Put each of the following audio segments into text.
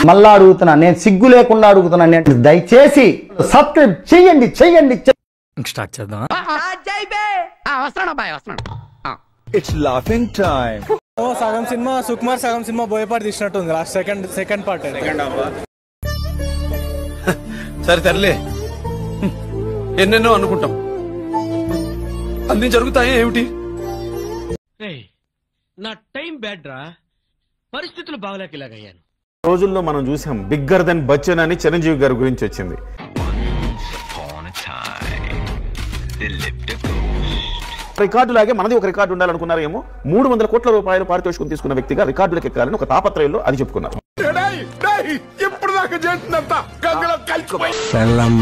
మళ్ళా అడుగుతున్నా, నేను సిగ్గు లేకుండా అడుగుతున్నా, నేను దయచేసి సబ్స్క్రైబ్ చెయ్యండి చెయ్యండి. స్టార్ట్ చేద్దాం. It's laughing time. సగం సినిమా సుకుమార్, సగం సినిమా బోయపాటి తీసినట్టుంది. Last second part. సరే తరలే, ఎన్నెన్నో అనుకుంటాం, అన్ని జరుగుతాయి ఏమిటి? నా టైం బ్యాడ్ రా, పరిస్థితులు బాగలేక ఇలాగయ్యాను. రోజుల్లో మనం చూసాం బిగ్గర్ దెన్ బచ్చన్ అని చిరంజీవి గారి గురించి వచ్చింది. రికార్డులాగే మనది ఒక రికార్డు ఉండాలనుకున్నారేమో. 300 కోట్ల రూపాయలు పారితోషికం తీసుకున్న వ్యక్తిగా రికార్డులకు ఎక్కాలని ఒక తాపత్రయంలో అది చెప్పుకున్నారు.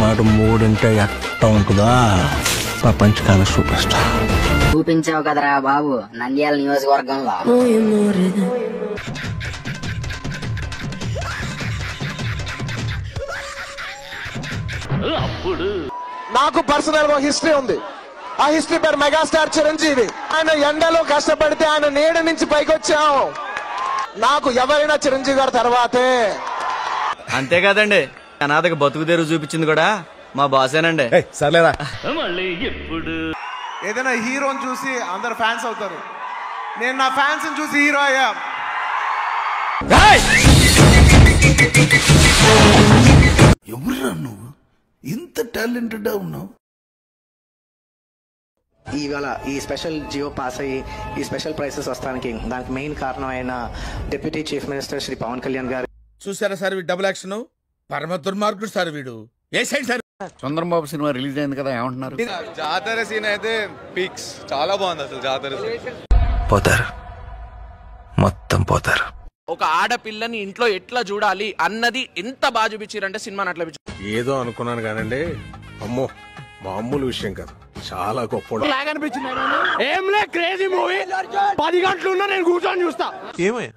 మాట మూడింటే ఎట్ట ఉంటుందా ప్రపంచకాల సూపర్ స్టార్. చూపించావు కదరా బాబు నంద్యాల నియోజకవర్గంలో. నాకు పర్సనల్ గా హిస్టరీ ఉంది. ఆ హిస్టరీ పేరు మెగాస్టార్ చిరంజీవి. ఆయన ఎండలో కష్టపడితే ఆయన నీడ నుంచి పైకి వచ్చాం. నాకు ఎవరైనా చిరంజీవి గారి తర్వాతే. అంతేకాదండి, అనాథకు బతుకు తెరువు చూపించింది కూడా మా బాసేనండి. సర్లేరా, ఏదైనా హీరోని చూసి అందరు ఫ్యాన్స్ అవుతారు. నేను నా ఫ్యాన్స్ చూసి హీరో అయ్యా. ఎవరురా నువ్వు ఇంత టాలెంటెడ్ ఉన్నావు? ఇవాళ ఈ స్పెషల్ జియో పాస్ అయ్యి ఈ స్పెషల్ ప్రైసెస్ వస్తానికి దానికి మెయిన్ కారణం అయిన deputy chief minister Shri Pawan Kalyan గారు. చూసారా సార్ వీడు డబుల్ యాక్షన్, పరమ దుర్మార్గుడు సార్ వీడు. ఏ side sir? Chandrababu cinema release అయింది కదా, ఏమంటున్నారు? జాతర సీన్ అయితే పిక్స్ చాలా బాగుంది అసలు. జాతర పోతారు, మొత్తం పోతారు. ఒక ఆడపిల్లని ఇంట్లో ఎట్లా చూడాలి అన్నది ఎంత బాగా చూపించారంటే సినిమా అట్లా ఏదో అనుకున్నాను కానండి, అమ్మో మామూలు విషయం కాదు, చాలా గొప్ప. ఏం లే, క్రేజీ మూవీ. 10 గంటలు ఉన్నా నేను కూర్చొని చూస్తా. ఏమయ్యా,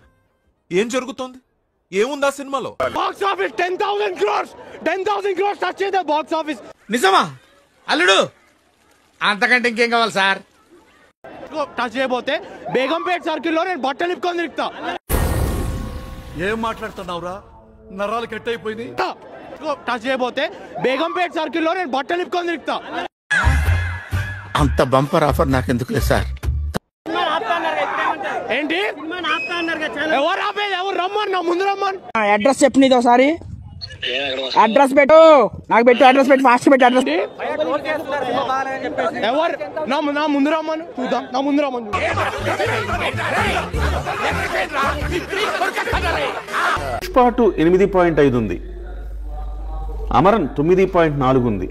ఏం జరుగుతోంది? ఏముందా సినిమాలో? Box office 10,000 crores 10,000 crores touch చేద్దా బాక్స్ ఆఫీస్. నిజమా అల్లుడు? అంతకంటే ఇంకేం కావాలి సార్? టచ్ చేయబోతే బేగంపేట సర్కిల్ లో నేను బట్టలు ఇప్పుకొని తిరుగుతా. ఏం మాట్లాడుతున్నావురా? నరాలు కట్ అయిపోయింది. టచ్ చేయబోతే బేగంపేట సర్కిల్ లో నేను బట్టలు ఇప్పుకొని తిరుగుతా. అంత బంపర్ ఆఫర్ నాకెందుకు లేదు సార్? ఏంటి ఎవరు ఆపేది? ఎవరు రమ్మని నా ముందు రమ్మని. అడ్రస్ చెప్పు నీది ఒకసారి. అడ్రస్ పెట్టు, నాకు పెట్టు అడ్రస్ పెట్టు, ఫాస్ట్ పెట్టు అడ్రస్. ఎవరు నా ముందు రమ్మను చూద్దాం. నా ముందు రమ్మను. పుష్ప 2 8.5 ఉంది, అమరన్ 9.4 ఉంది.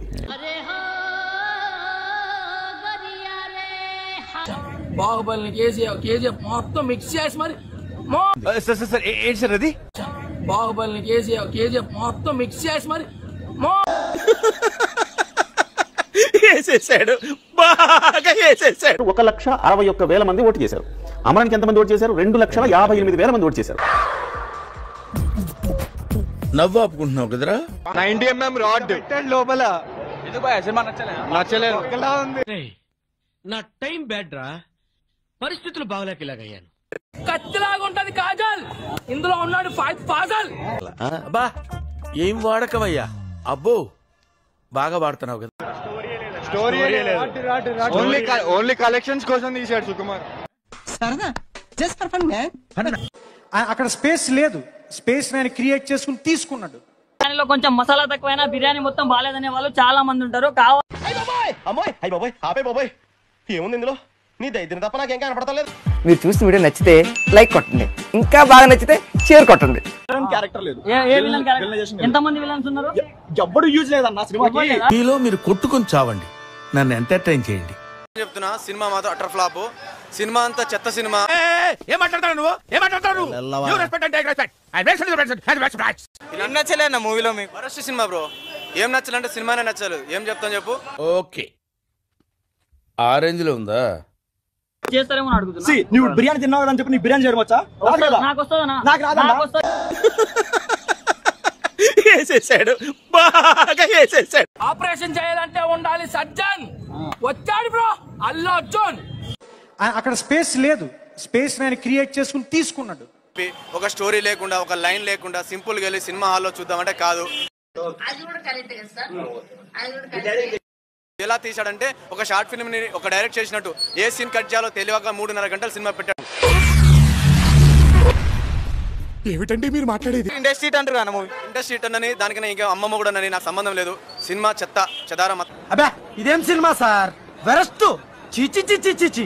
బాహుబలిని కేజీఎఫ్ మొత్తం మిక్స్ చేసి మరి ఏంటి సార్ అది? బాహుబలిని కేజీఎఫ్ మొత్తం మిక్స్ చేసి మరి వేసేసాడు, బాగా వేసేసాడు. 1,61,000 మంది ఓటు చేశారు. అమరానికి ఎంతమంది ఓటు చేశారు? 2,58,000 మంది ఓటు చేశారు. నవ్వు ఆపుకుంటున్నావు కదరా? 90 mm రాడ్ లోపల. నచ్చలేదు. నా టైం బ్యాడ్ రా, పరిస్థితులు బాగలేక ఇలాగయ్యాను. కత్తిలాగా ఉంటది కాజల్, ఇందులో ఉన్నాడు ఫాజల్. బా ఏం వాడకమయ్యా, అబ్బో బాగా వాడుతున్నావు కదా. స్టోరీ ఓన్లీ కలెక్షన్స్ కోసం తీశాడు సుకుమార్. సరదా జస్ట్ ఫర్ ఫన్ మ్యాన్. అక్కడ స్పేస్ లేదు, స్పేస్ నేను క్రియేట్ చేసుకుని తీసుకున్నాడు. బిర్యానీలో కొంచెం మసాలా తక్కువైనా బిర్యానీ మొత్తం బాగాలేదనే వాళ్ళు చాలా మంది ఉంటారు. ఏముంది ఇందులో? నీ దైద్యం తప్ప నాకేం కనపడతలేదు. మీరు చూసిన వీడియో నచ్చితే లైక్ కొట్టండి, ఇంకా బాగా నచ్చితే షేర్ కొట్టండి. క్యారెక్టర్ లేదు. ఎంతమంది విలన్స్ ఉన్నారు? ఎవ్వడు యూజ్ లేదన్న సినిమాకి. మీలో మీరు కొట్టుకొని చావండి, నన్ను ఎంటర్టైన్ చేయండి. చెప్తున్నా, సినిమా మాత్రం అటర్ ఫ్లాప్. సినిమా అంతా చెత్త సినిమా. ఏం మాట్లాడతావు నువ్వు? ఏం మాట్లాడతావు? ఏం నచ్చలే అన్న మూవీలో మీకు? Worst cinema bro. ఏం నచ్చాలంటే సినిమానే నచ్చాలి. ఏం చెప్తాను చెప్పు. ఓకే, ఆ రేంజ్ లో ఉందా? చేస్తారేమో అడుగుతున్నా. నువ్వు బిర్యానీ తిన్నావు అని చెప్పి నీకు బిర్యానీ చేయవచ్చా? నాకు వస్తుందా? నాకు రాదా? వేసేసాడు, బాగా వేసేసాడు. ఆపరేషన్ చేయాలంటే ఉండాలి సర్జన్. వచ్చాడు బ్రో అల్లు అర్జున్. అక్కడ స్పేస్ లేదు, స్పేస్ నేను క్రియేట్ చేసుకుని తీసుకున్నాడు. ఒక స్టోరీ లేకుండా ఒక లైన్ లేకుండా సింపుల్ గా వెళ్ళి సినిమా హాల్లో చూద్దామంటే కాదు. ఎలా తీసాడంటే ఒక షార్ట్ ఫిల్మ్ ని ఒక డైరెక్ట్ చేసినట్టు ఏ సీన్ కట్ చేయాలో తెలియక 3.5 గంటల సినిమా పెట్టాడు. ఏమిటండి మీరు మాట్లాడేది? ఇండస్ట్రీ అంటారు కదా మూవీ, ఇండస్ట్రీ అని దానికన్నా ఇంకా అమ్మమ్మ కూడా అని నాకు సంబంధం లేదు. సినిమా చెత్త చెదారం. అబ్బా ఇదేం సినిమా సార్, వెరస్ట్, చిచి చిచి చిచి.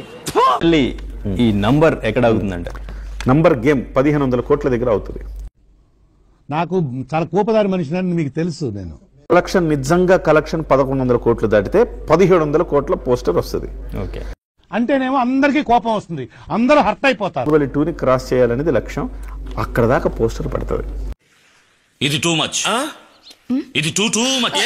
ఈ నంబర్ ఎక్కడ అవుతుందంట? నంబర్ గేమ్ 1500 కోట్ల దగ్గర అవుతుంది. నాకు చాలా కోపదారి మనిషిని మీకు తెలుసు. నేను కలెక్షన్ నిజంగా కలెక్షన్ 1100 కోట్లు దాటితే 1700 కోట్ల పోస్టర్ వస్తుంది. ఓకే, అంటేనేమో అందరికీ కోపం వస్తుంది, అందరూ హర్ట్ అయిపోతారు. 2 క్రాస్ చేయాలనేది లక్ష్యం. అక్కడ దాకా పోస్టర్ పడుతుంది. ఇది టూ మచ్. ఇది టూ మచ్.